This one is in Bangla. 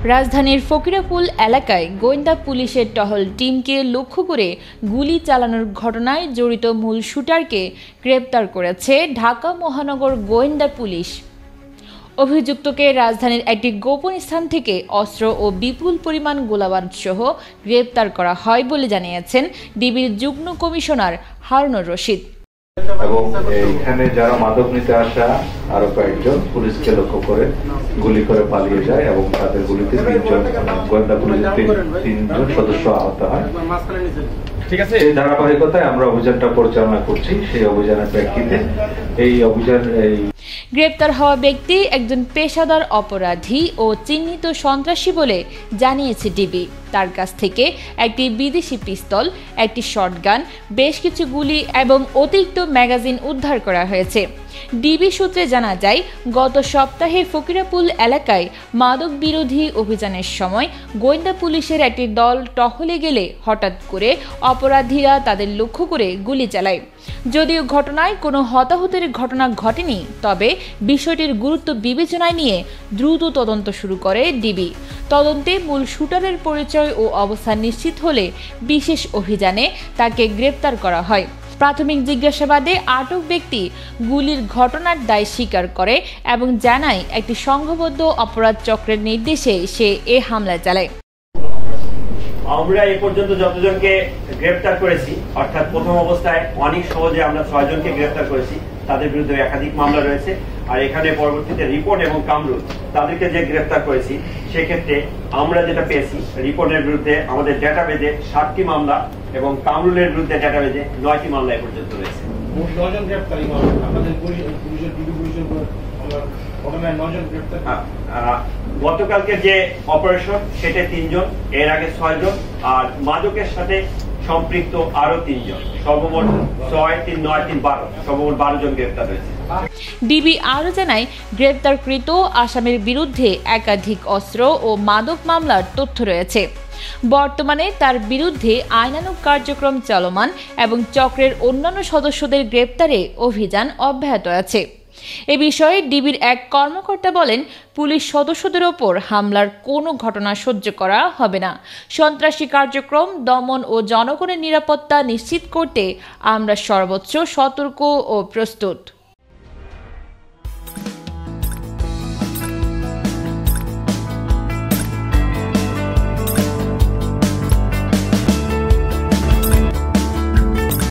রাজধানীর ফকিরাপুল এলাকায় গোয়েন্দা পুলিশের টহল টিমকে লক্ষ্য করে গুলি চালানোর ঘটনায় জড়িত মূল শুটারকে গ্রেপ্তার করেছে ঢাকা মহানগর গোয়েন্দা পুলিশ। অভিযুক্তকে রাজধানীর একটি গোপন স্থান থেকে অস্ত্র ও বিপুল পরিমাণ গোলাবারুদ সহ গ্রেপ্তার করা হয় বলে জানিয়েছেন ডিবির যুগ্ম কমিশনার হারুনুর রশিদ। এবং এখানে যারা মাদক নিতে আসা আরো কয়েকজন পুলিশকে লক্ষ্য করে গুলি করে পালিয়ে যায় এবং তাদের গুলিতে গোয়েন্দা পুলিশের তিনজন সদস্য আহত হয়। এই ধারাবাহিকতায় আমরা অভিযানটা পরিচালনা করছি। সেই অভিযানের প্রেক্ষিতে গ্রেপ্তার হওয়া ব্যক্তি একজন পেশাদার অপরাধী ও চিহ্নিত সন্ত্রাসী বলে জানিয়েছে ডিবি। তার কাছ থেকে একটি বিদেশি পিস্তল, একটি শটগান, বেশ কিছু গুলি এবং অতিরিক্ত ম্যাগাজিন উদ্ধার করা হয়েছে। ডিবি সূত্রে জানা যায়, গত সপ্তাহে ফকিরাপুল এলাকায় মাদক বিরোধী অভিযানের সময় গোয়েন্দা পুলিশের একটি দল টহলে গেলে হঠাৎ করে অপরাধীরা তাদের লক্ষ্য করে গুলি চালায়। যদিও ঘটনায় কোনো হতাহতের ঘটনা ঘটেনি, তবে বিষয়টির গুরুত্ব বিবেচনায় নিয়ে দ্রুত তদন্ত শুরু করে ডিবি। তদন্তে মূল শুটারের পরিচয় ও অবস্থান নিশ্চিত হলে বিশেষ অভিযানে তাকে গ্রেপ্তার করা হয়। প্রাথমিক জিজ্ঞাসাবাদে আটক ব্যক্তি গুলির ঘটনার দায় স্বীকার করে এবং জানায় একটি সংঘবদ্ধ অপরাধ চক্রের নির্দেশে সে এ হামলা চালায়। আমরা এই পর্যন্ত যতজনকে গ্রেপ্তার করেছি, অর্থাৎ প্রথম অবস্থায় অনেক সহজে আমরা 6 জনকে গ্রেপ্তার করেছি, তাদের বিরুদ্ধে একাধিক মামলা রয়েছে। আর এখানে পরবর্তীতে রিপোর্ট এবং কামরুল তাদেরকে যে গ্রেপ্তার করেছি, সেক্ষেত্রে আমরা যেটা পেয়েছি, রিপোর্টের বিরুদ্ধে আমাদের ডেটাবেজে 7টি মামলা এবং কামরুলের বিরুদ্ধে ডেটাবেজে 9টি মামলা এ পর্যন্ত রয়েছে। গতকালকে যে অপারেশন, সেটা 3 জন, এর আগে 6 জন, আর মাদকের সাথে সম্পৃক্ত আরো 3 জন, সর্বমোট 6, 3, 9, 3, 12, সর্বমোট 12 জন গ্রেপ্তার হয়েছে। ডিবি আরও জানায়, গ্রেপ্তারকৃত আসামির বিরুদ্ধে একাধিক অস্ত্র ও মাদক মামলার তথ্য রয়েছে। বর্তমানে তার বিরুদ্ধে আইনানুগ কার্যক্রম চলমান এবং চক্রের অন্যান্য সদস্যদের গ্রেপ্তারে অভিযান অব্যাহত আছে। এ বিষয়ে ডিবির এক কর্মকর্তা বলেন, পুলিশ সদস্যদের ওপর হামলার কোনো ঘটনা সহ্য করা হবে না। সন্ত্রাসী কার্যক্রম দমন ও জনগণের নিরাপত্তা নিশ্চিত করতে আমরা সর্বোচ্চ সতর্ক ও প্রস্তুত।